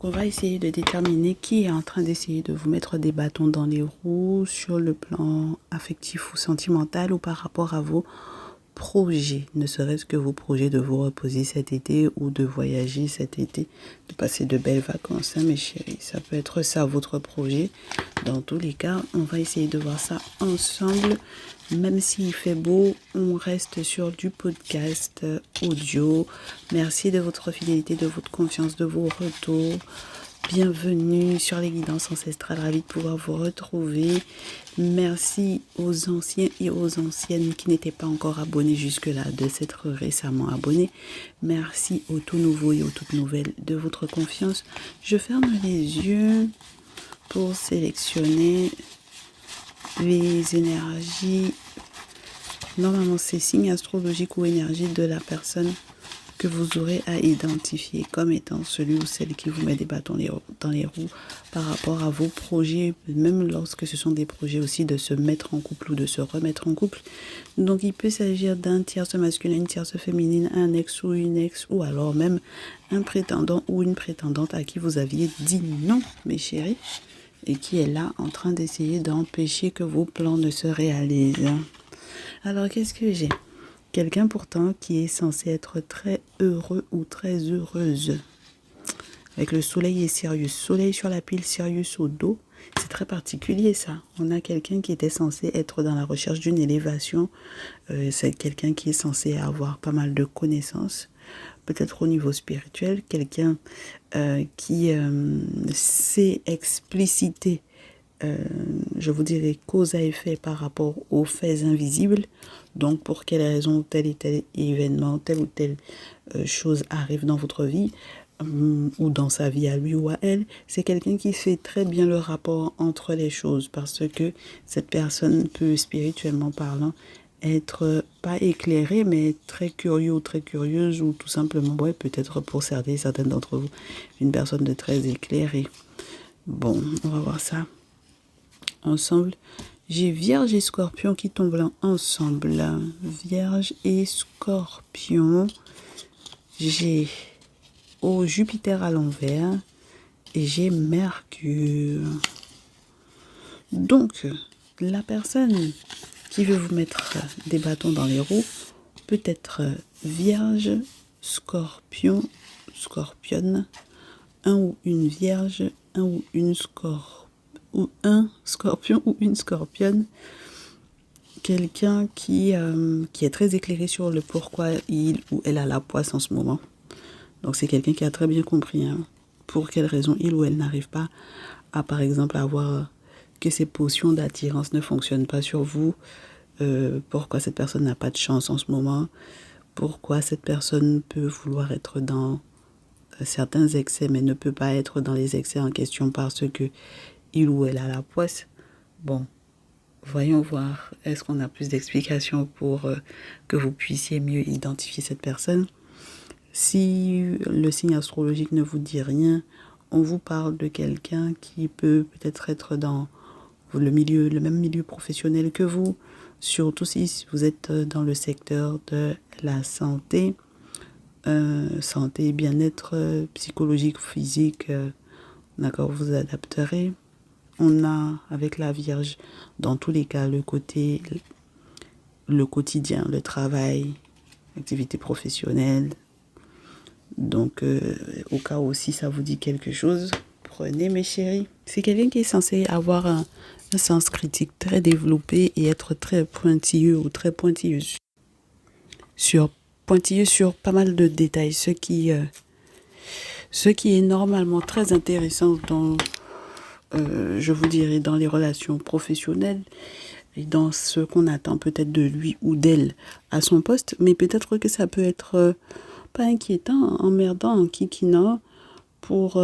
On va essayer de déterminer qui est en train d'essayer de vous mettre des bâtons dans les roues sur le plan affectif ou sentimental ou par rapport à vos projets, ne serait-ce que vos projets de vous reposer cet été ou de voyager cet été, de passer de belles vacances, hein, mes chéris. Ça peut être ça votre projet. Dans tous les cas, on va essayer de voir ça ensemble. Même s'il fait beau, on reste sur du podcast audio. Merci de votre fidélité, de votre confiance, de vos retours. Bienvenue sur les guidances ancestrales, ravi de pouvoir vous retrouver. Merci aux anciens et aux anciennes qui n'étaient pas encore abonnés jusque-là de s'être récemment abonnés. Merci aux tout nouveaux et aux toutes nouvelles de votre confiance. Je ferme les yeux pour sélectionner les énergies. Normalement, c'est signe astrologique ou énergie de la personne que vous aurez à identifier comme étant celui ou celle qui vous met des bâtons dans les roues par rapport à vos projets, même lorsque ce sont des projets aussi de se mettre en couple ou de se remettre en couple. Donc, il peut s'agir d'un tierce masculin, une tierce féminine, un ex ou une ex, ou alors même un prétendant ou une prétendante à qui vous aviez dit non, mes chéris, et qui est là en train d'essayer d'empêcher que vos plans ne se réalisent. Alors, qu'est-ce que j'ai ? Quelqu'un pourtant qui est censé être très heureux ou très heureuse. Avec le soleil et Sirius. Soleil sur la pile, Sirius au dos. C'est très particulier ça. On a quelqu'un qui était censé être dans la recherche d'une élévation. C'est quelqu'un qui est censé avoir pas mal de connaissances. Peut-être au niveau spirituel. Quelqu'un qui sait expliciter, je vous dirais, cause à effet par rapport aux faits invisibles. Donc, pour quelle raison tel et tel événement, telle ou telle chose arrive dans votre vie ou dans sa vie à lui ou à elle, c'est quelqu'un qui fait très bien le rapport entre les choses parce que cette personne peut, spirituellement parlant, être pas éclairée, mais très curieux ou très curieuse ou tout simplement, ouais, peut-être pour certaines d'entre vous, une personne de très éclairée. Bon, on va voir ça ensemble. J'ai Vierge et Scorpion qui tombent là ensemble. Vierge et Scorpion. J'ai Jupiter à l'envers et j'ai Mercure. Donc, la personne qui veut vous mettre des bâtons dans les roues peut être Vierge, Scorpion, Scorpionne, un ou une Vierge, un ou une Scorpion. Ou un scorpion ou une scorpionne, quelqu'un qui est très éclairé sur le pourquoi il ou elle a la poisse en ce moment. Donc c'est quelqu'un qui a très bien compris pour quelle raison il ou elle n'arrive pas à, par exemple, avoir que ses potions d'attirance ne fonctionnent pas sur vous, pourquoi cette personne n'a pas de chance en ce moment, pourquoi cette personne peut vouloir être dans certains excès mais ne peut pas être dans les excès en question parce que il ou elle a la poisse. Bon, voyons voir. Est-ce qu'on a plus d'explications pour que vous puissiez mieux identifier cette personne? Si le signe astrologique ne vous dit rien, on vous parle de quelqu'un qui peut peut-être être dans le même milieu professionnel que vous, surtout si vous êtes dans le secteur de la santé, santé, bien-être psychologique, physique, d'accord, vous adapterez. On a, avec la Vierge, dans tous les cas, le quotidien, le travail, l'activité professionnelle. Donc, au cas où si ça vous dit quelque chose, prenez mes chéris. C'est quelqu'un qui est censé avoir un sens critique très développé et être très pointilleux ou très pointilleux sur pas mal de détails. Ce qui est normalement très intéressant dans... je vous dirais, dans les relations professionnelles et dans ce qu'on attend peut-être de lui ou d'elle à son poste, mais peut-être que ça peut être pas inquiétant, emmerdant, enquiquinant pour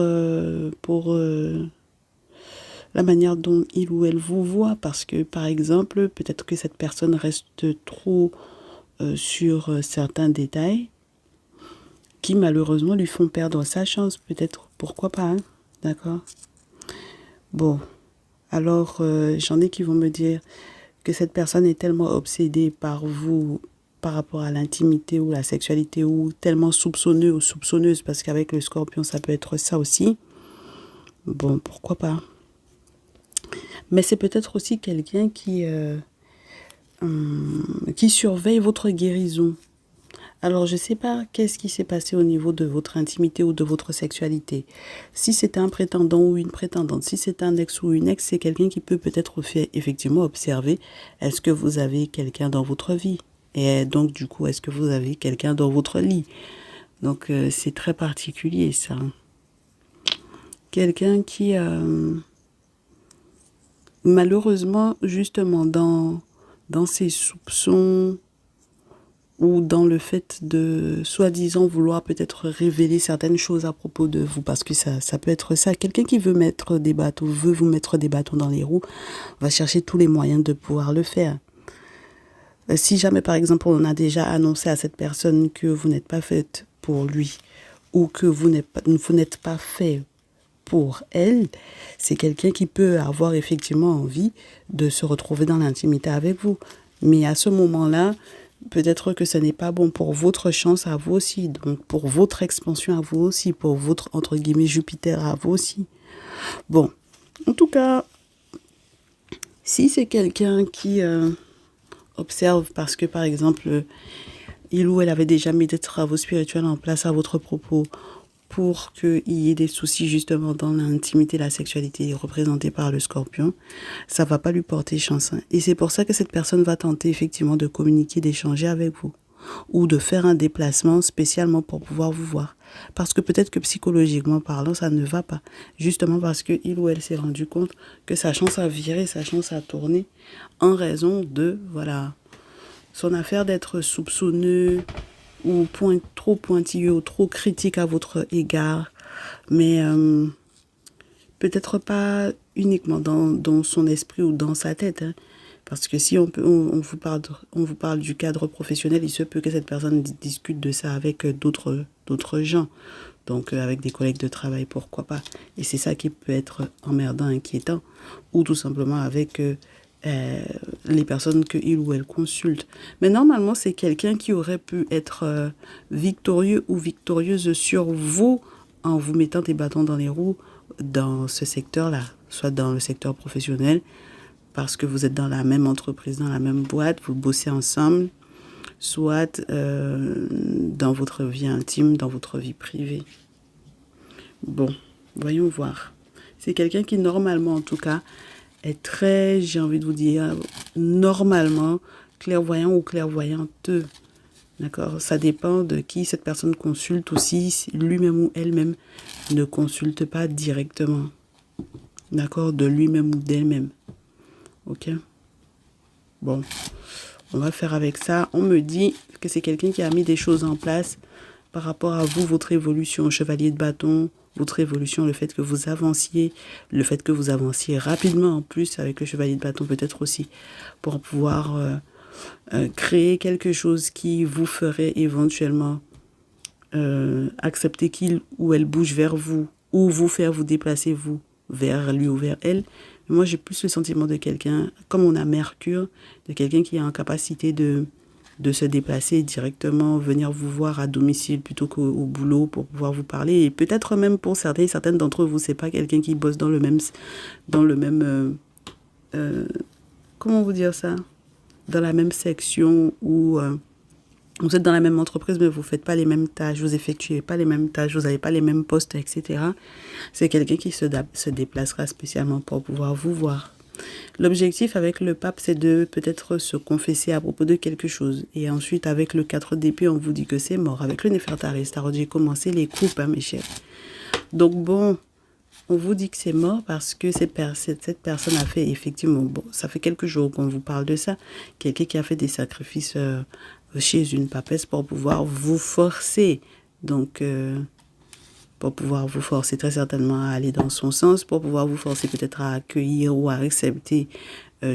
la manière dont il ou elle vous voit, parce que, par exemple, peut-être que cette personne reste trop sur certains détails qui, malheureusement, lui font perdre sa chance, peut-être, pourquoi pas, hein? D'accord? Bon, alors j'en ai qui vont me dire que cette personne est tellement obsédée par vous, par rapport à l'intimité ou la sexualité, ou tellement soupçonneux ou soupçonneuse, parce qu'avec le Scorpion, ça peut être ça aussi, Bon, pourquoi pas. Mais c'est peut-être aussi quelqu'un qui surveille votre guérison. Alors, je ne sais pas qu'est-ce qui s'est passé au niveau de votre intimité ou de votre sexualité. Si c'est un prétendant ou une prétendante, si c'est un ex ou une ex, c'est quelqu'un qui peut peut-être effectivement observer est-ce que vous avez quelqu'un dans votre vie. Et donc, du coup, est-ce que vous avez quelqu'un dans votre lit. Donc, c'est très particulier, ça. Quelqu'un qui, malheureusement, justement, dans ses soupçons ou dans le fait de, soi-disant, vouloir peut-être révéler certaines choses à propos de vous, parce que ça peut être ça. Quelqu'un qui veut veut vous mettre des bâtons dans les roues, va chercher tous les moyens de pouvoir le faire. Si jamais, par exemple, on a déjà annoncé à cette personne que vous n'êtes pas faite pour lui, ou que vous n'êtes pas fait pour elle, c'est quelqu'un qui peut avoir effectivement envie de se retrouver dans l'intimité avec vous. Mais à ce moment-là, peut-être que ce n'est pas bon pour votre chance à vous aussi, donc pour votre expansion à vous aussi, pour votre, entre guillemets, Jupiter à vous aussi. Bon, en tout cas, si c'est quelqu'un qui observe parce que, par exemple, il ou elle avait déjà mis des travaux spirituels en place à votre propos pour qu'il y ait des soucis justement dans l'intimité, la sexualité représentée par le scorpion, ça va pas lui porter chance. Et c'est pour ça que cette personne va tenter effectivement de communiquer, d'échanger avec vous ou de faire un déplacement spécialement pour pouvoir vous voir. Parce que peut-être que psychologiquement parlant, ça ne va pas. Justement parce que il ou elle s'est rendu compte que sa chance a viré, sa chance a tourné en raison de, voilà, son affaire d'être soupçonneux ou trop pointilleux ou trop critique à votre égard, mais peut-être pas uniquement dans son esprit ou dans sa tête. Hein. Parce que si on vous parle du cadre professionnel, il se peut que cette personne discute de ça avec d'autres gens. Donc avec des collègues de travail, pourquoi pas. Et c'est ça qui peut être emmerdant, inquiétant. Ou tout simplement avec les personnes qu'il ou elle consulte. Mais normalement, c'est quelqu'un qui aurait pu être victorieux ou victorieuse sur vous en vous mettant des bâtons dans les roues dans ce secteur-là, soit dans le secteur professionnel, parce que vous êtes dans la même entreprise, dans la même boîte, vous bossez ensemble, soit dans votre vie intime, dans votre vie privée. Bon, voyons voir. C'est quelqu'un qui, normalement, en tout cas, est très, j'ai envie de vous dire, normalement, clairvoyant ou clairvoyante. D'accord? Ça dépend de qui cette personne consulte aussi, si lui-même ou elle-même ne consulte pas directement. D'accord? De lui-même ou d'elle-même. Ok? Bon, on va faire avec ça. On me dit que c'est quelqu'un qui a mis des choses en place par rapport à vous, votre évolution, chevalier de bâton, votre évolution, le fait que vous avanciez rapidement en plus avec le chevalier de bâton peut-être aussi pour pouvoir créer quelque chose qui vous ferait éventuellement accepter qu'il ou elle bouge vers vous ou vous faire vous déplacer vous vers lui ou vers elle. Mais moi, j'ai plus le sentiment de quelqu'un, comme on a Mercure, de quelqu'un qui a en capacité de se déplacer directement, venir vous voir à domicile plutôt qu'au boulot pour pouvoir vous parler. Et peut-être même pour certaines d'entre vous, c'est pas quelqu'un qui bosse dans le même comment vous dire ça? Dans la même section où vous êtes dans la même entreprise, mais vous ne faites pas les mêmes tâches, vous effectuez pas les mêmes tâches, vous n'avez pas les mêmes postes, etc. C'est quelqu'un qui se déplacera spécialement pour pouvoir vous voir. L'objectif avec le pape, c'est de peut-être se confesser à propos de quelque chose. Et ensuite, avec le 4 d'épée, on vous dit que c'est mort. Avec le Néfertari, j'ai commencé les coupes, hein, mes chers. Donc bon, on vous dit que c'est mort parce que cette personne a fait effectivement, bon, ça fait quelques jours qu'on vous parle de ça, quelqu'un qui a fait des sacrifices chez une papesse pour pouvoir vous forcer. Donc, pour pouvoir vous forcer très certainement à aller dans son sens, pour pouvoir vous forcer peut-être à accueillir ou à accepter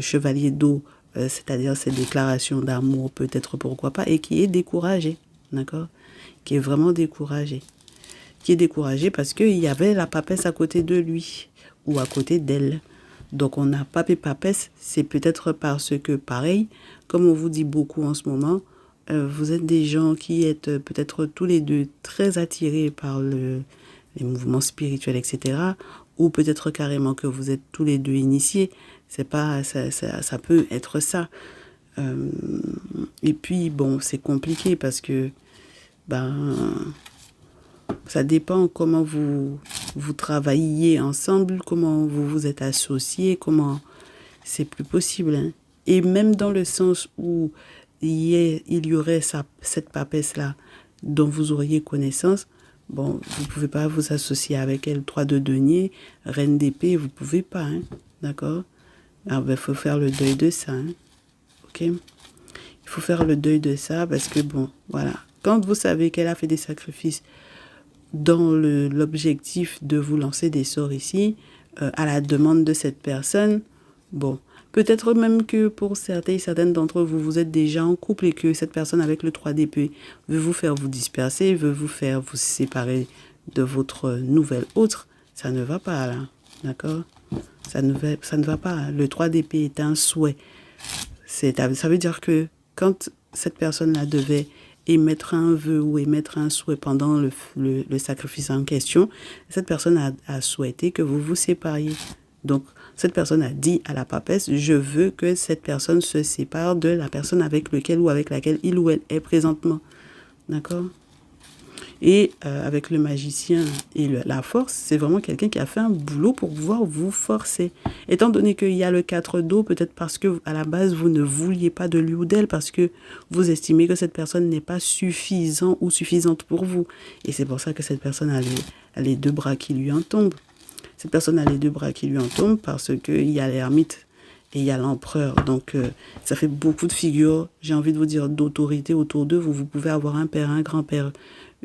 chevalier d'eau, c'est-à-dire cette déclaration d'amour, peut-être pourquoi pas, et qui est découragé, d'accord? Qui est vraiment découragé. Qui est découragé parce qu'il y avait la papesse à côté de lui ou à côté d'elle. Donc on a pape et papesse, c'est peut-être parce que pareil, comme on vous dit beaucoup en ce moment, vous êtes des gens qui êtes peut-être tous les deux très attirés par les mouvements spirituels, etc. ou peut-être carrément que vous êtes tous les deux initiés. C'est pas, ça peut être ça. Et puis, bon, c'est compliqué parce que, ben, ça dépend comment vous travaillez ensemble, comment vous vous êtes associés, comment c'est plus possible. Hein. Et même dans le sens où il y aurait cette papesse-là dont vous auriez connaissance, bon, vous ne pouvez pas vous associer avec elle. 3 de denier, reine d'épée, vous ne pouvez pas. Hein, d'accord? Alors, il faut faire le deuil de ça. Hein, ok? Il faut faire le deuil de ça parce que, bon, voilà. Quand vous savez qu'elle a fait des sacrifices dans l'objectif de vous lancer des sorts ici, à la demande de cette personne, bon, peut-être même que pour certaines d'entre vous, vous êtes déjà en couple et que cette personne avec le 3 d'épée veut vous faire vous disperser, veut vous faire vous séparer de votre nouvelle autre, ça ne va pas là, d'accord? Ça ne va pas. Le 3 d'épée est un souhait. Ça veut dire que quand cette personne-là devait émettre un vœu ou émettre un souhait pendant le sacrifice en question, cette personne a souhaité que vous vous sépariez. Donc, cette personne a dit à la papesse, je veux que cette personne se sépare de la personne avec laquelle ou avec laquelle il ou elle est présentement. D'accord? Et avec le magicien et la force, c'est vraiment quelqu'un qui a fait un boulot pour pouvoir vous forcer. Étant donné qu'il y a le 4 d'eau, peut-être parce que à la base, vous ne vouliez pas de lui ou d'elle, parce que vous estimez que cette personne n'est pas suffisant ou suffisante pour vous. Et c'est pour ça que cette personne a les 2 bras qui lui en tombent. Cette personne a les 2 bras qui lui en tombent parce qu'il y a l'ermite et il y a l'empereur. Donc, ça fait beaucoup de figures, j'ai envie de vous dire, d'autorité autour d'eux. Vous pouvez avoir un père, un grand-père,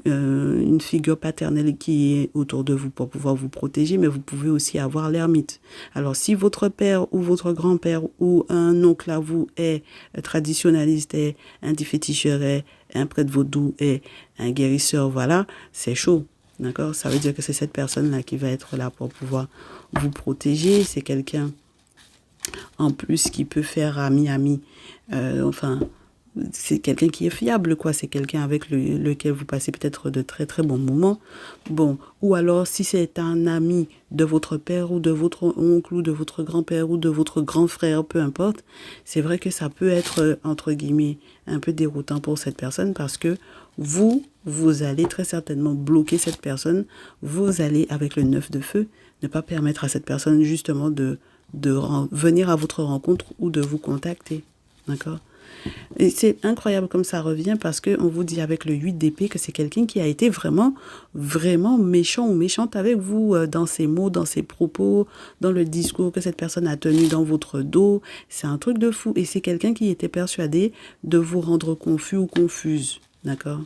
une figure paternelle qui est autour de vous pour pouvoir vous protéger, mais vous pouvez aussi avoir l'ermite. Alors, si votre père ou votre grand-père ou un oncle à vous est traditionnaliste, est un féticheur, est un prêtre vaudou, est un guérisseur, voilà, c'est chaud. D'accord? Ça veut dire que c'est cette personne-là qui va être là pour pouvoir vous protéger. C'est quelqu'un, en plus, qui peut faire ami-ami. Enfin, c'est quelqu'un qui est fiable, quoi. C'est quelqu'un avec lequel vous passez peut-être de très, très bons moments. Bon, ou alors, si c'est un ami de votre père ou de votre oncle ou de votre grand-père ou de votre grand frère, peu importe, c'est vrai que ça peut être, entre guillemets, un peu déroutant pour cette personne parce que vous allez très certainement bloquer cette personne. Vous allez, avec le 9 de feu, ne pas permettre à cette personne justement de venir à votre rencontre ou de vous contacter. D'accord? Et c'est incroyable comme ça revient parce qu'on vous dit avec le 8 d'épée que c'est quelqu'un qui a été vraiment, vraiment méchant ou méchante avec vous dans ses mots, dans ses propos, dans le discours que cette personne a tenu dans votre dos. C'est un truc de fou. Et c'est quelqu'un qui était persuadé de vous rendre confus ou confuse. D'accord?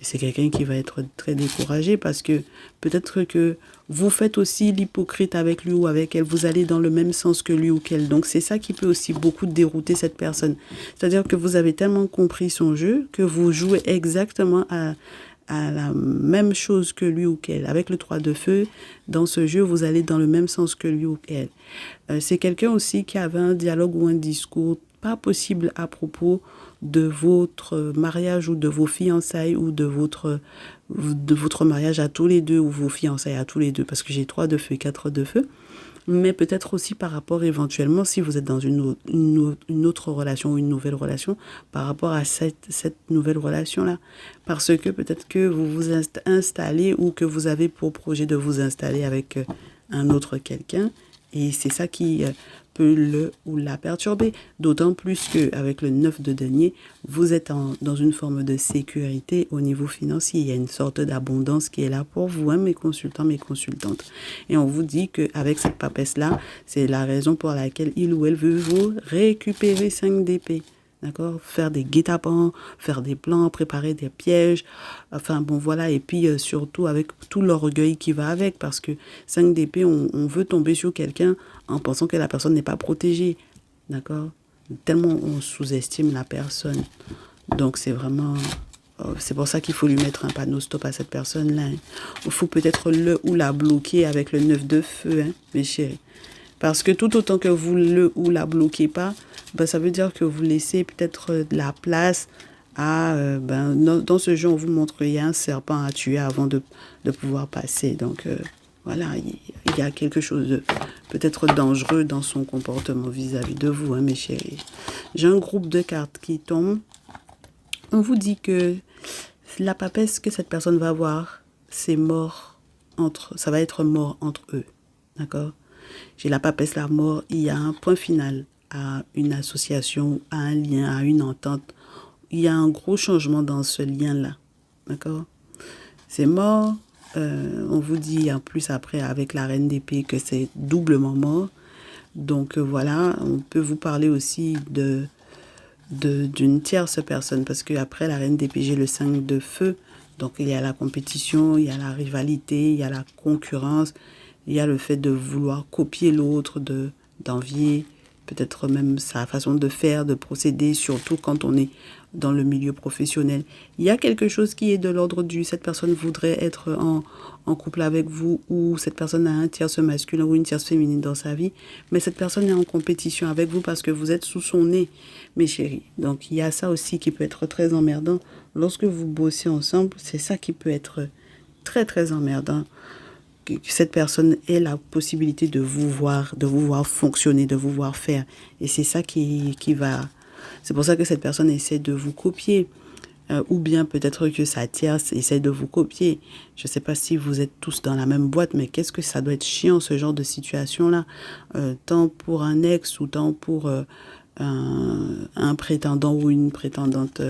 C'est quelqu'un qui va être très découragé parce que peut-être que vous faites aussi l'hypocrite avec lui ou avec elle. Vous allez dans le même sens que lui ou qu'elle. Donc, c'est ça qui peut aussi beaucoup dérouter cette personne. C'est-à-dire que vous avez tellement compris son jeu que vous jouez exactement à la même chose que lui ou qu'elle. Avec le 3 de feu, dans ce jeu, vous allez dans le même sens que lui ou qu'elle. C'est quelqu'un aussi qui avait un dialogue ou un discours pas possible à propos de votre mariage ou de vos fiançailles ou de votre mariage à tous les deux ou vos fiançailles à tous les deux, parce que j'ai 3 de feu et 4 de feu, mais peut-être aussi par rapport éventuellement, si vous êtes dans une autre relation ou une nouvelle relation, par rapport à cette nouvelle relation-là. Parce que peut-être que vous vous installez ou que vous avez pour projet de vous installer avec un autre quelqu'un, et c'est ça qui peut le ou la perturber. D'autant plus qu'avec le 9 de denier, vous êtes dans une forme de sécurité au niveau financier. Il y a une sorte d'abondance qui est là pour vous, hein, mes consultants, mes consultantes. Et on vous dit qu'avec cette papesse-là, c'est la raison pour laquelle il ou elle veut vous récupérer 5 d'épée. D'accord? Faire des guet-apens, faire des plans, préparer des pièges. Enfin, bon, voilà. Et puis, surtout, avec tout l'orgueil qui va avec. Parce que 5 d'épée, on veut tomber sur quelqu'un en pensant que la personne n'est pas protégée. D'accord? Tellement on sous-estime la personne. Donc, c'est vraiment... c'est pour ça qu'il faut lui mettre un panneau stop à cette personne-là. Hein. Il faut peut-être le ou la bloquer avec le 9 de feu, hein, mes chéris. Parce que tout autant que vous le ou la bloquez pas, ben, ça veut dire que vous laissez peut-être de la place à... dans ce jeu, on vous montre qu'il y a un serpent à tuer avant de pouvoir passer. Donc, Voilà, il y a quelque chose de peut-être dangereux dans son comportement vis-à-vis de vous, hein, mes chéris. J'ai un groupe de cartes qui tombe. On vous dit que la papesse que cette personne va avoir, c'est mort ça va être mort entre eux. D'accord? J'ai la papesse, la mort. Il y a un point final à une association, à un lien, à une entente. Il y a un gros changement dans ce lien-là. D'accord? C'est mort. On vous dit en plus après avec la reine d'épée que c'est doublement mort. Donc voilà, on peut vous parler aussi d'une tierce personne parce qu'après la reine d'épée, j'ai le 5 de feu. Donc il y a la compétition, il y a la rivalité, il y a la concurrence, il y a le fait de vouloir copier l'autre, d'envier peut-être même sa façon de faire, de procéder, surtout quand on est dans le milieu professionnel. Il y a quelque chose qui est de l'ordre du cette personne voudrait être en couple avec vous ou cette personne a un tierce masculin ou une tierce féminine dans sa vie, mais cette personne est en compétition avec vous parce que vous êtes sous son nez, mes chéris. Donc il y a ça aussi qui peut être très emmerdant. Lorsque vous bossez ensemble, c'est ça qui peut être très très emmerdant. Que cette personne ait la possibilité de vous voir fonctionner, de vous voir faire. Et c'est ça qui va... C'est pour ça que cette personne essaie de vous copier. Ou bien peut-être que sa tierce essaie de vous copier. Je ne sais pas si vous êtes tous dans la même boîte, mais qu'est-ce que ça doit être chiant, ce genre de situation-là. Tant pour un ex ou tant pour un prétendant ou une prétendante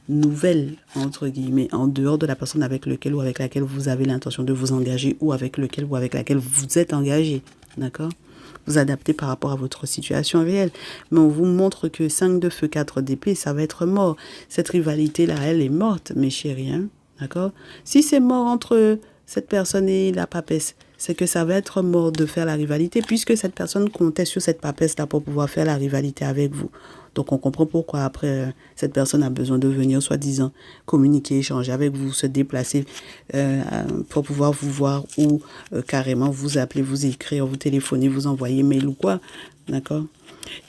nouvelle, entre guillemets, en dehors de la personne avec laquelle ou avec laquelle vous avez l'intention de vous engager ou avec lequel ou avec laquelle vous êtes engagé. D'accord? Vous adaptez par rapport à votre situation réelle. Mais on vous montre que 5 de feu, 4 d'épée, ça va être mort. Cette rivalité-là, elle est morte, mes chéris. Hein? D'accord? Si c'est mort entre cette personne et la papesse, c'est que ça va être mort de faire la rivalité puisque cette personne comptait sur cette papesse-là pour pouvoir faire la rivalité avec vous. Donc, on comprend pourquoi après, cette personne a besoin de venir, soi-disant, communiquer, échanger avec vous, se déplacer pour pouvoir vous voir ou carrément vous appeler, vous écrire, vous téléphoner, vous envoyer mail ou quoi. D'accord?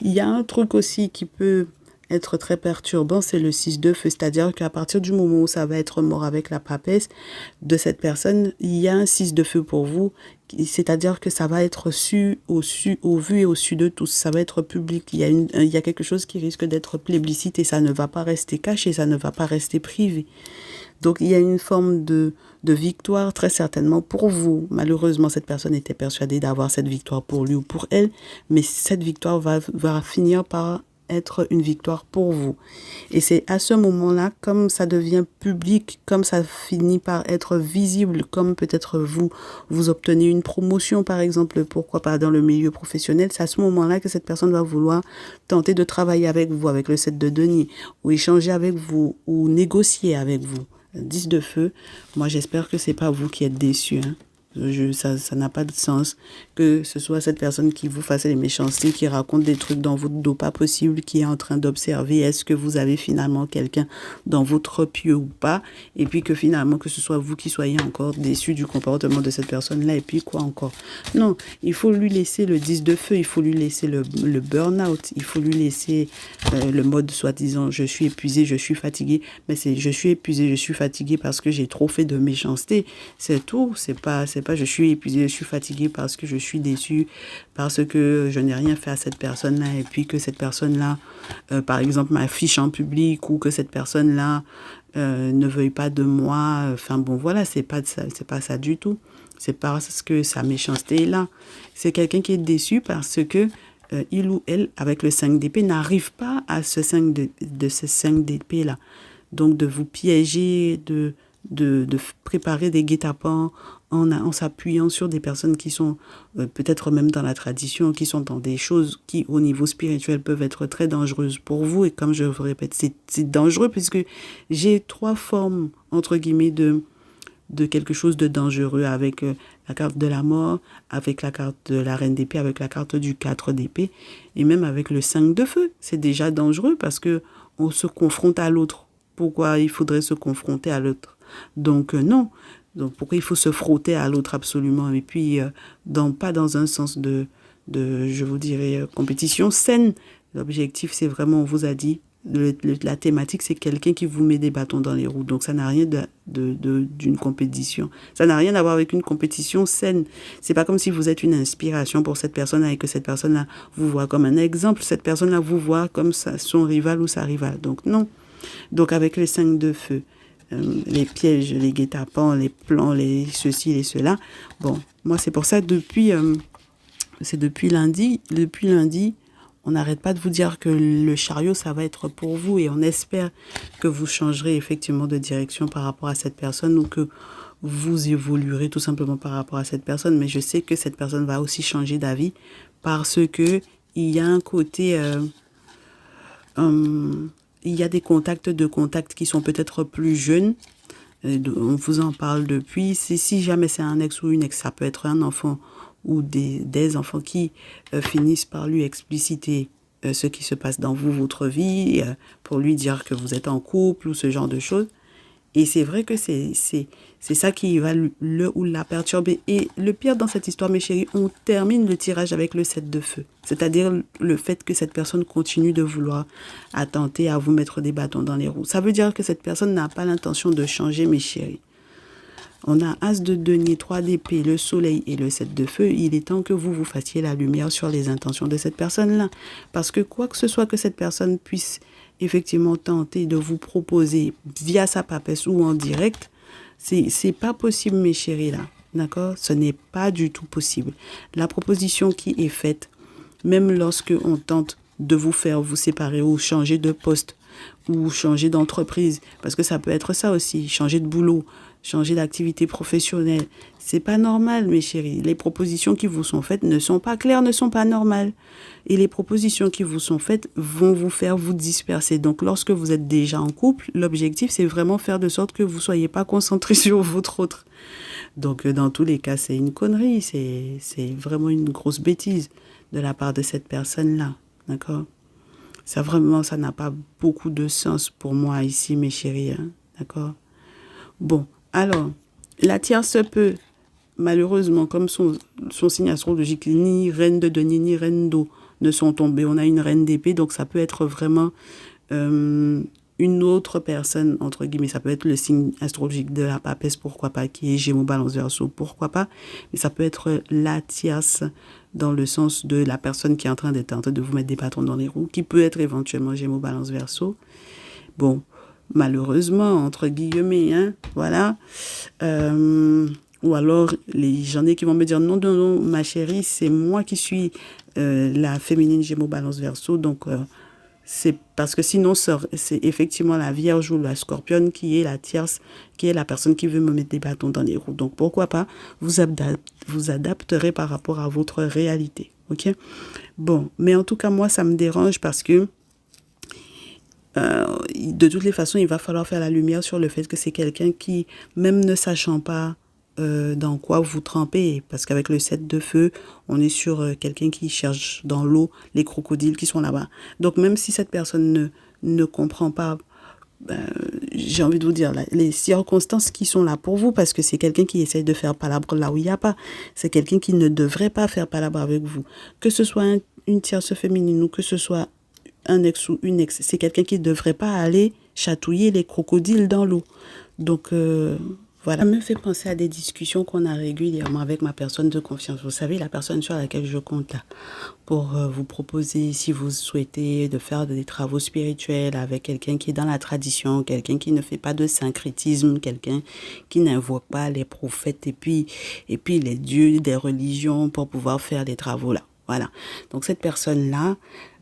Il y a un truc aussi qui peut être très perturbant, c'est le 6 de feu. C'est-à-dire qu'à partir du moment où ça va être mort avec la papesse de cette personne, il y a un 6 de feu pour vous. C'est-à-dire que ça va être au vu et au su de tous. Ça va être public. Il y a quelque chose qui risque d'être plébiscite ça ne va pas rester caché, ça ne va pas rester privé. Donc, il y a une forme de victoire très certainement pour vous. Malheureusement, cette personne était persuadée d'avoir cette victoire pour lui ou pour elle, mais cette victoire va finir par être une victoire pour vous. Et c'est à ce moment-là, comme ça devient public, comme ça finit par être visible, comme peut-être vous obtenez une promotion, par exemple, pourquoi pas dans le milieu professionnel, c'est à ce moment-là que cette personne va vouloir tenter de travailler avec vous, avec le 7 de denier, ou échanger avec vous, ou négocier avec vous. 10 de feu, moi j'espère que c'est pas vous qui êtes déçus, hein. Ça n'a pas de sens que ce soit cette personne qui vous fasse les méchancetés, qui raconte des trucs dans votre dos pas possible, qui est en train d'observer est-ce que vous avez finalement quelqu'un dans votre pieu ou pas, et puis que finalement que ce soit vous qui soyez encore déçu du comportement de cette personne-là, et puis quoi encore. Non, il faut lui laisser le 10 de feu, il faut lui laisser le burn-out, il faut lui laisser le mode soi-disant je suis épuisé, je suis fatigué, mais c'est je suis épuisé, je suis fatigué parce que j'ai trop fait de méchanceté, c'est tout, c'est pas je suis épuisé, je suis fatigué parce que je suis déçu, parce que je n'ai rien fait à cette personne-là et puis que cette personne-là, par exemple, m'affiche en public ou que cette personne-là ne veuille pas de moi. Enfin bon, voilà, c'est pas ça du tout. C'est parce que sa méchanceté est là. C'est quelqu'un qui est déçu parce que il ou elle, avec le 5 d'épée, n'arrive pas à ce 5 de ce 5 d'épée-là. Donc de vous piéger, de préparer des guet-apens en s'appuyant sur des personnes qui sont peut-être même dans la tradition, qui sont dans des choses qui, au niveau spirituel, peuvent être très dangereuses pour vous. Et comme je vous répète, c'est dangereux puisque j'ai 3 formes, entre guillemets, de quelque chose de dangereux avec la carte de la mort, avec la carte de la reine d'épée, avec la carte du 4 d'épée et même avec le 5 de feu. C'est déjà dangereux parce que on se confronte à l'autre. Pourquoi il faudrait se confronter à l'autre? Donc non. Donc pourquoi il faut se frotter à l'autre absolument? Et puis pas dans un sens de je vous dirais compétition saine. L'objectif c'est vraiment, on vous a dit, la thématique, c'est quelqu'un qui vous met des bâtons dans les roues. Donc, ça n'a rien d'une compétition. Ça n'a rien à voir avec une compétition saine. C'est pas comme si vous êtes une inspiration pour cette personne-là et que cette personne-là vous voit comme un exemple. Cette personne-là vous voit comme son rival ou sa rivale. Donc, non. Donc, avec les 5 de feu, les pièges, les guet-apens, les plans, les ceci, les cela. Bon, moi, c'est pour ça, depuis lundi, on n'arrête pas de vous dire que le chariot, ça va être pour vous et on espère que vous changerez effectivement de direction par rapport à cette personne ou que vous évoluerez tout simplement par rapport à cette personne. Mais je sais que cette personne va aussi changer d'avis parce que il y a un côté... il y a des contacts qui sont peut-être plus jeunes. On vous en parle depuis. Si jamais c'est un ex ou une ex, ça peut être un enfant ou des enfants qui finissent par lui expliciter ce qui se passe dans votre vie, pour lui dire que vous êtes en couple ou ce genre de choses. Et c'est vrai que c'est ça qui va le ou la perturber. Et le pire dans cette histoire, mes chéris, on termine le tirage avec le 7 de feu. C'est-à-dire le fait que cette personne continue de vouloir attenter à vous mettre des bâtons dans les roues. Ça veut dire que cette personne n'a pas l'intention de changer, mes chéris. On a As de denier, 3 d'épée, le soleil et le 7 de feu. Il est temps que vous fassiez la lumière sur les intentions de cette personne-là. Parce que quoi que ce soit que cette personne puisse effectivement tenter de vous proposer via sa papesse ou en direct, c'est pas possible, mes chéris, là. D'accord? Ce n'est pas du tout possible. La proposition qui est faite, même lorsque on tente de vous faire vous séparer ou changer de poste ou changer d'entreprise, parce que ça peut être ça aussi, changer de boulot, changer d'activité professionnelle. C'est pas normal, mes chéris. Les propositions qui vous sont faites ne sont pas claires, ne sont pas normales. Et les propositions qui vous sont faites vont vous faire vous disperser. Donc, lorsque vous êtes déjà en couple, l'objectif, c'est vraiment faire de sorte que vous soyez pas concentré sur votre autre. Donc, dans tous les cas, c'est une connerie. C'est vraiment une grosse bêtise de la part de cette personne-là. D'accord? Ça, vraiment, ça n'a pas beaucoup de sens pour moi ici, mes chéris. Hein? D'accord? Bon. Alors, la tierce peut, malheureusement, comme son signe astrologique, ni reine de denier, ni reine d'eau ne sont tombés. On a une reine d'épée, donc ça peut être vraiment une autre personne, entre guillemets. Ça peut être le signe astrologique de la papesse, pourquoi pas, qui est Gémeaux, Balance, Verseau, pourquoi pas. Mais ça peut être la tierce dans le sens de la personne qui est en train de vous mettre des bâtons dans les roues, qui peut être éventuellement Gémeaux, Balance, Verseau. Bon, malheureusement, entre guillemets, hein, voilà. Ou alors, j'en ai qui vont me dire, non, non, non, ma chérie, c'est moi qui suis la féminine Gémeaux, Balance, Verseau, donc c'est parce que sinon, c'est effectivement la Vierge ou la Scorpione qui est la tierce, qui est la personne qui veut me mettre des bâtons dans les roues. Donc, pourquoi pas, vous adapterez par rapport à votre réalité, ok? Bon, mais en tout cas, moi, ça me dérange parce que de toutes les façons, il va falloir faire la lumière sur le fait que c'est quelqu'un qui, même ne sachant pas dans quoi vous trempez, parce qu'avec le 7 de feu, on est sur quelqu'un qui cherche dans l'eau les crocodiles qui sont là-bas. Donc même si cette personne ne comprend pas, j'ai envie de vous dire, les circonstances qui sont là pour vous, parce que c'est quelqu'un qui essaye de faire palabre là où il n'y a pas. C'est quelqu'un qui ne devrait pas faire palabre avec vous. Que ce soit une tierce féminine ou que ce soit un ex ou une ex, c'est quelqu'un qui ne devrait pas aller chatouiller les crocodiles dans l'eau. Donc, voilà. Ça me fait penser à des discussions qu'on a régulièrement avec ma personne de confiance. Vous savez, la personne sur laquelle je compte là, pour vous proposer, si vous souhaitez, de faire des travaux spirituels avec quelqu'un qui est dans la tradition, quelqu'un qui ne fait pas de syncrétisme, quelqu'un qui n'invoque pas les prophètes et puis les dieux des religions pour pouvoir faire des travaux là. Voilà. Donc, cette personne-là,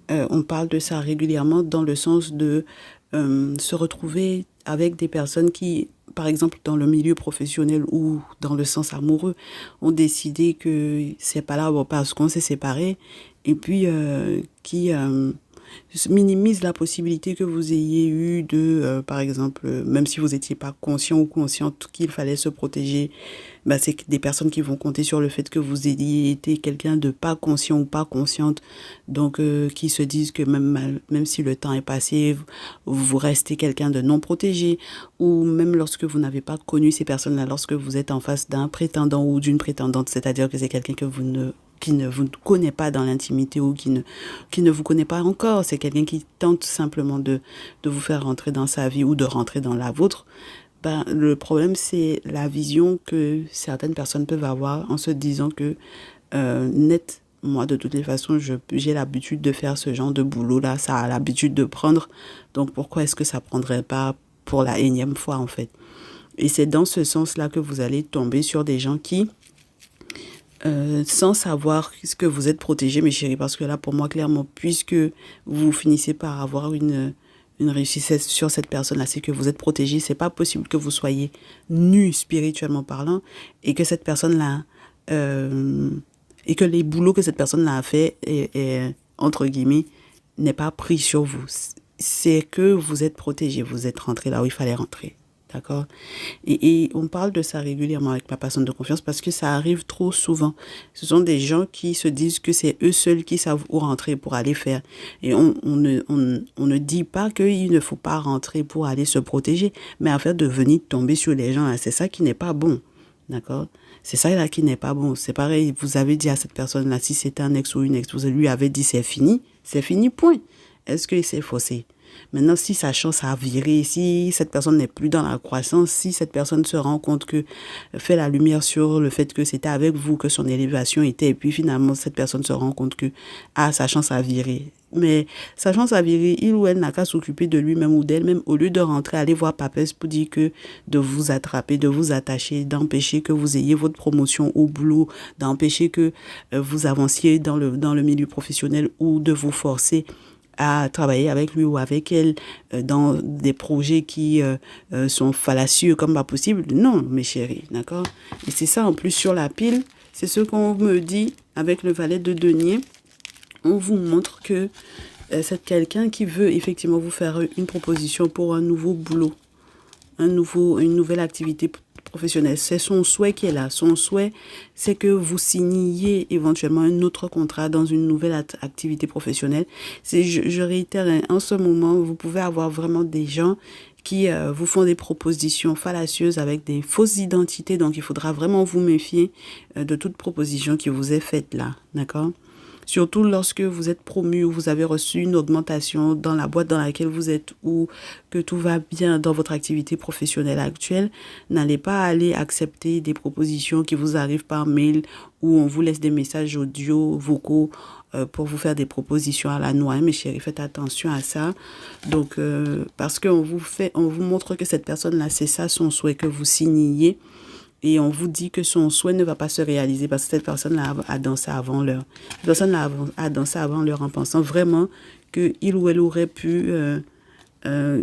on parle de ça régulièrement dans le sens de se retrouver avec des personnes qui, par exemple, dans le milieu professionnel ou dans le sens amoureux, ont décidé que c'est pas là parce qu'on s'est séparés et puis qui minimise la possibilité que vous ayez eu de, par exemple, même si vous n'étiez pas conscient ou consciente qu'il fallait se protéger, c'est des personnes qui vont compter sur le fait que vous ayez été quelqu'un de pas conscient ou pas consciente, donc qui se disent que même si le temps est passé, vous restez quelqu'un de non protégé, ou même lorsque vous n'avez pas connu ces personnes-là, lorsque vous êtes en face d'un prétendant ou d'une prétendante, c'est-à-dire que c'est quelqu'un que vous ne qui ne vous connaît pas dans l'intimité ou qui ne vous connaît pas encore. C'est quelqu'un qui tente simplement de vous faire rentrer dans sa vie ou de rentrer dans la vôtre. Ben, le problème, c'est la vision que certaines personnes peuvent avoir en se disant que net, moi, de toutes les façons, j'ai l'habitude de faire ce genre de boulot-là, ça a l'habitude de prendre. Donc, pourquoi est-ce que ça prendrait pas pour la énième fois, en fait? Et c'est dans ce sens-là que vous allez tomber sur des gens qui, sans savoir ce que vous êtes protégés, mes chéris, parce que là, pour moi, clairement, puisque vous finissez par avoir une réussite sur cette personne-là, c'est que vous êtes protégé. C'est pas possible que vous soyez nu spirituellement parlant et que cette personne-là, et que les boulots que cette personne-là a fait, entre guillemets, n'est pas pris sur vous. C'est que vous êtes protégé, vous êtes rentré là où il fallait rentrer. D'accord? Et on parle de ça régulièrement avec ma personne de confiance parce que ça arrive trop souvent. Ce sont des gens qui se disent que c'est eux seuls qui savent où rentrer pour aller faire. Et on ne dit pas qu'il ne faut pas rentrer pour aller se protéger, mais en fait de venir tomber sur les gens, c'est ça qui n'est pas bon. D'accord? C'est ça là qui n'est pas bon. C'est pareil, vous avez dit à cette personne-là, si c'était un ex ou une ex, vous lui avez dit c'est fini, point. Est-ce qu'il s'est faussé? Maintenant, si sa chance a viré, si cette personne n'est plus dans la croissance, si cette personne se rend compte que fait la lumière sur le fait que c'était avec vous que son élévation était, et puis finalement, cette personne se rend compte que sa chance a viré. Mais sa chance a viré, il ou elle n'a qu'à s'occuper de lui-même ou d'elle-même, au lieu de rentrer, aller voir Papes pour dire que de vous attraper, de vous attacher, d'empêcher que vous ayez votre promotion au boulot, d'empêcher que vous avanciez dans le milieu professionnel ou de vous forcer à travailler avec lui ou avec elle dans des projets qui sont fallacieux comme pas possible. Non, mes chéris, d'accord? Et c'est ça en plus sur la pile, c'est ce qu'on me dit avec le valet de denier. On vous montre que c'est quelqu'un qui veut effectivement vous faire une proposition pour un nouveau boulot, une nouvelle activité professionnelle. C'est son souhait qui est là. Son souhait, c'est que vous signiez éventuellement un autre contrat dans une nouvelle activité professionnelle. Je réitère, en ce moment, vous pouvez avoir vraiment des gens qui vous font des propositions fallacieuses avec des fausses identités. Donc, il faudra vraiment vous méfier de toute proposition qui vous est faite là. D'accord? Surtout lorsque vous êtes promu ou vous avez reçu une augmentation dans la boîte dans laquelle vous êtes ou que tout va bien dans votre activité professionnelle actuelle, n'allez pas aller accepter des propositions qui vous arrivent par mail ou on vous laisse des messages audio, vocaux pour vous faire des propositions à la noix. Mes chéris, faites attention à ça. Donc, parce qu'on vous montre que cette personne-là, c'est ça son souhait que vous signiez. Et on vous dit que son souhait ne va pas se réaliser parce que cette personne-là a dansé avant l'heure. Cette personne-là a dansé avant l'heure en pensant vraiment qu'il ou elle aurait pu,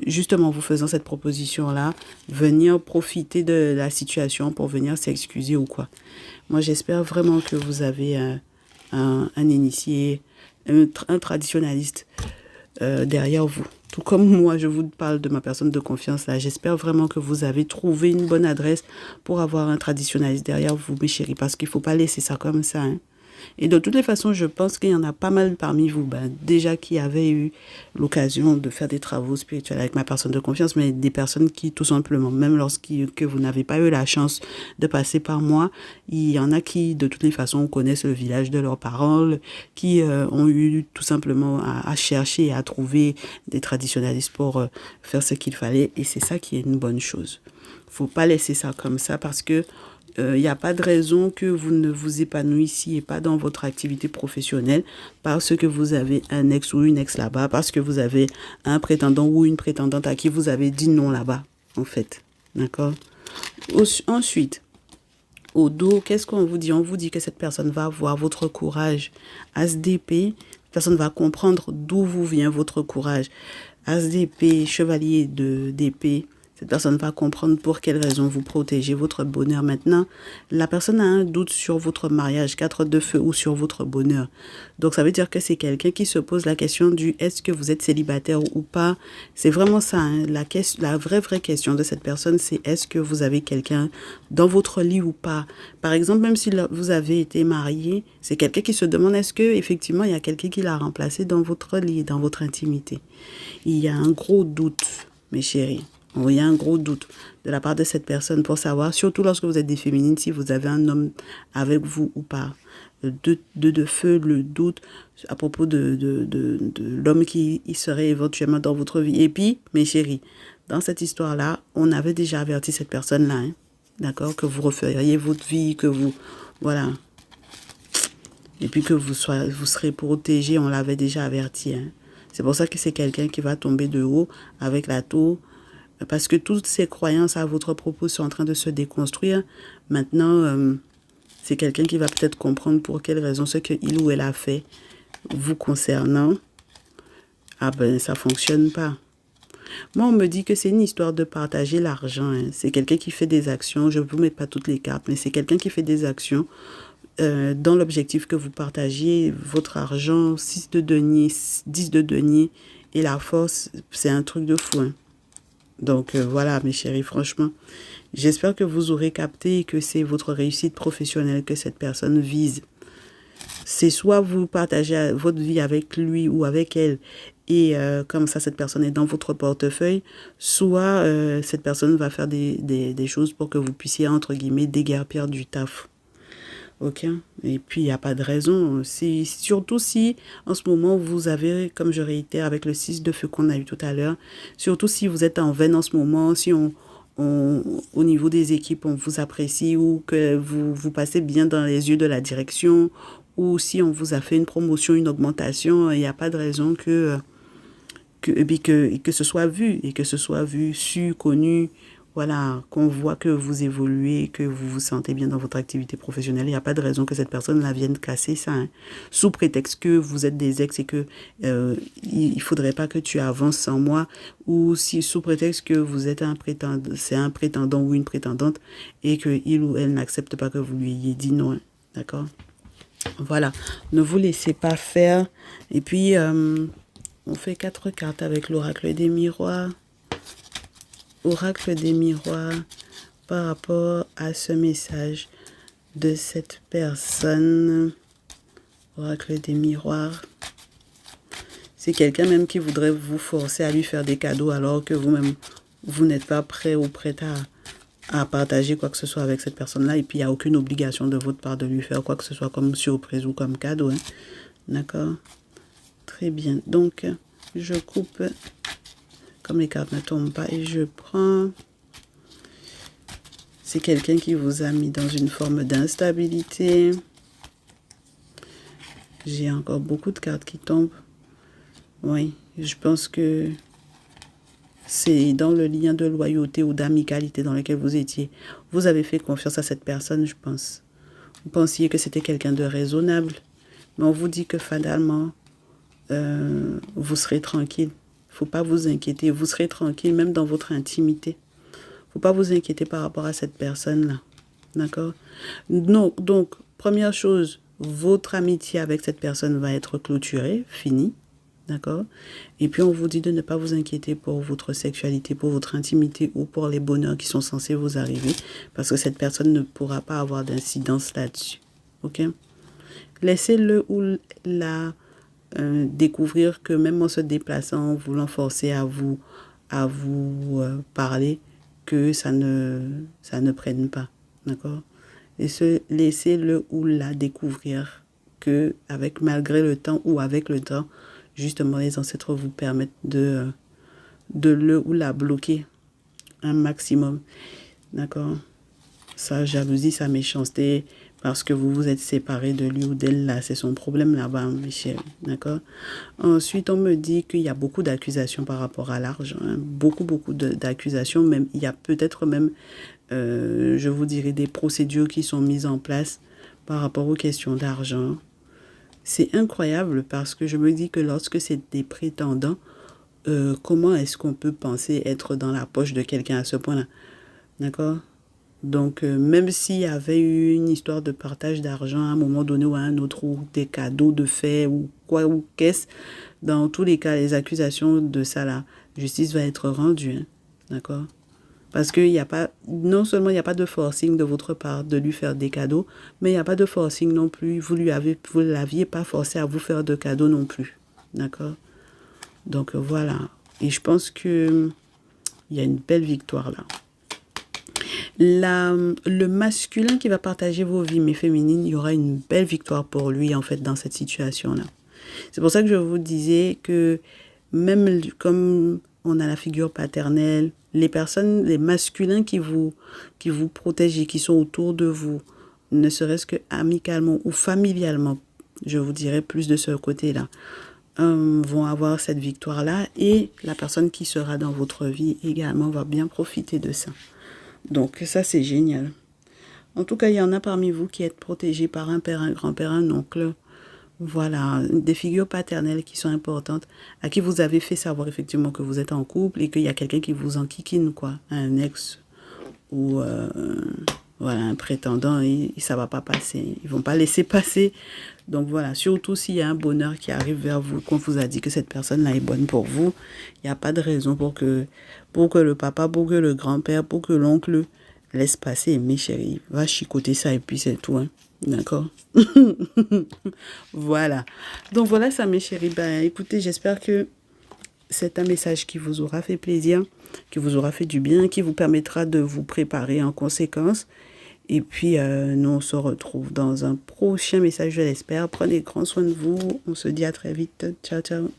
justement en vous faisant cette proposition-là, venir profiter de la situation pour venir s'excuser ou quoi. Moi, j'espère vraiment que vous avez un initié, un traditionnaliste derrière vous. Tout comme moi, je vous parle de ma personne de confiance là. J'espère vraiment que vous avez trouvé une bonne adresse pour avoir un traditionnaliste derrière vous, mes chéris, parce qu'il ne faut pas laisser ça comme ça. Hein. Et de toutes les façons, je pense qu'il y en a pas mal parmi vous, déjà qui avaient eu l'occasion de faire des travaux spirituels avec ma personne de confiance, mais des personnes qui, tout simplement, même lorsque vous n'avez pas eu la chance de passer par moi, il y en a qui, de toutes les façons, connaissent le village de leurs paroles, qui ont eu tout simplement à chercher et à trouver des traditionnalistes pour faire ce qu'il fallait. Et c'est ça qui est une bonne chose. Faut pas laisser ça comme ça parce que il n'y a pas de raison que vous ne vous épanouissiez pas dans votre activité professionnelle parce que vous avez un ex ou une ex là-bas, parce que vous avez un prétendant ou une prétendante à qui vous avez dit non là-bas, en fait. D'accord? Ensuite, au dos, qu'est-ce qu'on vous dit? On vous dit que cette personne va voir votre courage. As d'épée, cette personne va comprendre d'où vous vient votre courage. As d'épée, chevalier d'épée. Cette personne va comprendre pour quelle raison vous protégez votre bonheur. Maintenant, la personne a un doute sur votre mariage, 4 de feu ou sur votre bonheur. Donc, ça veut dire que c'est quelqu'un qui se pose la question du est-ce que vous êtes célibataire ou pas. C'est vraiment ça. Hein. La vraie question de cette personne, c'est est-ce que vous avez quelqu'un dans votre lit ou pas. Par exemple, même si vous avez été marié, c'est quelqu'un qui se demande est-ce que effectivement il y a quelqu'un qui l'a remplacé dans votre lit, dans votre intimité. Il y a un gros doute, mes chéris. Vous voyez un gros doute de la part de cette personne pour savoir, surtout lorsque vous êtes des féminines, si vous avez un homme avec vous ou pas. Le 2 de feu, le doute à propos de l'homme qui serait éventuellement dans votre vie. Et puis, mes chéris, dans cette histoire-là, on avait déjà averti cette personne-là, hein, d'accord, que vous referiez votre vie, que vous, voilà, et puis que vous serez protégé, on l'avait déjà averti, hein. C'est pour ça que c'est quelqu'un qui va tomber de haut avec la tour, parce que toutes ces croyances à votre propos sont en train de se déconstruire. Maintenant, c'est quelqu'un qui va peut-être comprendre pour quelle raison ce qu'il ou elle a fait vous concernant. Ah ben, ça fonctionne pas. Moi, on me dit que c'est une histoire de partager l'argent, hein. C'est quelqu'un qui fait des actions, je ne vous mets pas toutes les cartes, mais c'est quelqu'un qui fait des actions dans l'objectif que vous partagiez votre argent, 6 de denier, 10 de denier, et la force, c'est un truc de fou, hein. Donc voilà, mes chéris, franchement, j'espère que vous aurez capté que c'est votre réussite professionnelle que cette personne vise. C'est soit vous partagez votre vie avec lui ou avec elle, et comme ça, cette personne est dans votre portefeuille, soit cette personne va faire des choses pour que vous puissiez, entre guillemets, déguerpir du taf. Ok, et puis il n'y a pas de raison. Surtout si en ce moment vous avez, comme je réitère avec le 6 de feu qu'on a eu tout à l'heure, surtout si vous êtes en veine en ce moment, si au niveau des équipes on vous apprécie ou que vous passez bien dans les yeux de la direction ou si on vous a fait une promotion, une augmentation, il n'y a pas de raison que ce soit vu et que ce soit vu, su, connu. Voilà, qu'on voit que vous évoluez, que vous vous sentez bien dans votre activité professionnelle. Il n'y a pas de raison que cette personne la vienne casser ça, hein. Sous prétexte que vous êtes des ex et que il ne faudrait pas que tu avances sans moi. Ou si sous prétexte que vous êtes c'est un prétendant ou une prétendante et que il ou elle n'accepte pas que vous lui ayez dit non, hein. D'accord? Voilà, ne vous laissez pas faire. Et puis, on fait 4 cartes avec l'oracle des miroirs. Oracle des miroirs par rapport à ce message de cette personne. Oracle des miroirs. C'est quelqu'un même qui voudrait vous forcer à lui faire des cadeaux alors que vous-même, vous n'êtes pas prêt ou prête à partager quoi que ce soit avec cette personne-là. Et puis, il n'y a aucune obligation de votre part de lui faire quoi que ce soit comme surprise ou comme cadeau, hein. D'accord? Très bien. Donc, je coupe... Comme les cartes ne tombent pas et je prends, c'est quelqu'un qui vous a mis dans une forme d'instabilité. J'ai encore beaucoup de cartes qui tombent. Oui, je pense que c'est dans le lien de loyauté ou d'amicalité dans lequel vous étiez. Vous avez fait confiance à cette personne, je pense. Vous pensiez que c'était quelqu'un de raisonnable. Mais on vous dit que fatalement, vous serez tranquille. Faut pas vous inquiéter, vous serez tranquille même dans votre intimité. Faut pas vous inquiéter par rapport à cette personne-là. D'accord? Non, donc, première chose, votre amitié avec cette personne va être clôturée, finie. D'accord? Et puis, on vous dit de ne pas vous inquiéter pour votre sexualité, pour votre intimité ou pour les bonheurs qui sont censés vous arriver. Parce que cette personne ne pourra pas avoir d'incidence là-dessus. Ok? Laissez-le ou la... découvrir que même en se déplaçant, en voulant forcer à vous parler, que ça ne prenne pas, d'accord? Et laisser le ou la découvrir que malgré le temps ou avec le temps, justement les ancêtres vous permettent de le ou la bloquer un maximum, d'accord? Sa jalousie, sa méchanceté, parce que vous vous êtes séparés de lui ou d'elle, là, c'est son problème là-bas, mes chéris, d'accord? Ensuite, on me dit qu'il y a beaucoup d'accusations par rapport à l'argent, hein. Beaucoup d'accusations, même, il y a peut-être même, je vous dirais, des procédures qui sont mises en place par rapport aux questions d'argent. C'est incroyable parce que je me dis que lorsque c'est des prétendants, comment est-ce qu'on peut penser être dans la poche de quelqu'un à ce point-là, d'accord? Donc, même s'il y avait eu une histoire de partage d'argent à un moment donné ou à un autre, ou des cadeaux de fait, ou quoi, ou qu'est-ce, dans tous les cas, les accusations de ça, la justice va être rendue, hein, d'accord? Parce qu'il n'y a pas, non seulement il n'y a pas de forcing de votre part de lui faire des cadeaux, mais il n'y a pas de forcing non plus, vous l'aviez pas forcé à vous faire de cadeaux non plus, d'accord? Donc, voilà. Et je pense que Il y a une belle victoire là. Le masculin qui va partager vos vies, mais féminines, il y aura une belle victoire pour lui, en fait, dans cette situation-là. C'est pour ça que je vous disais que même comme on a la figure paternelle, les personnes, les masculins qui vous protègent et qui sont autour de vous, ne serait-ce que amicalement ou familialement, je vous dirais plus de ce côté-là, vont avoir cette victoire-là et la personne qui sera dans votre vie également va bien profiter de ça. Donc ça, c'est génial. En tout cas, il y en a parmi vous qui êtes protégés par un père, un grand-père, un oncle. Voilà, des figures paternelles qui sont importantes, à qui vous avez fait savoir effectivement que vous êtes en couple et qu'il y a quelqu'un qui vous enquiquine, quoi. Un ex ou voilà, un prétendant, et ça va pas passer. Ils vont pas laisser passer. Donc voilà, surtout s'il y a un bonheur qui arrive vers vous, qu'on vous a dit que cette personne-là est bonne pour vous, il n'y a pas de raison pour que le papa, pour que le grand-père, pour que l'oncle laisse passer. Mes chéris, va chicoter ça et puis c'est tout, hein. D'accord. Voilà. Donc voilà ça, mes chéris. Ben, écoutez, j'espère que c'est un message qui vous aura fait plaisir, qui vous aura fait du bien, qui vous permettra de vous préparer en conséquence. Et puis, nous, on se retrouve dans un prochain message, je l'espère. Prenez grand soin de vous. On se dit à très vite. Ciao, ciao.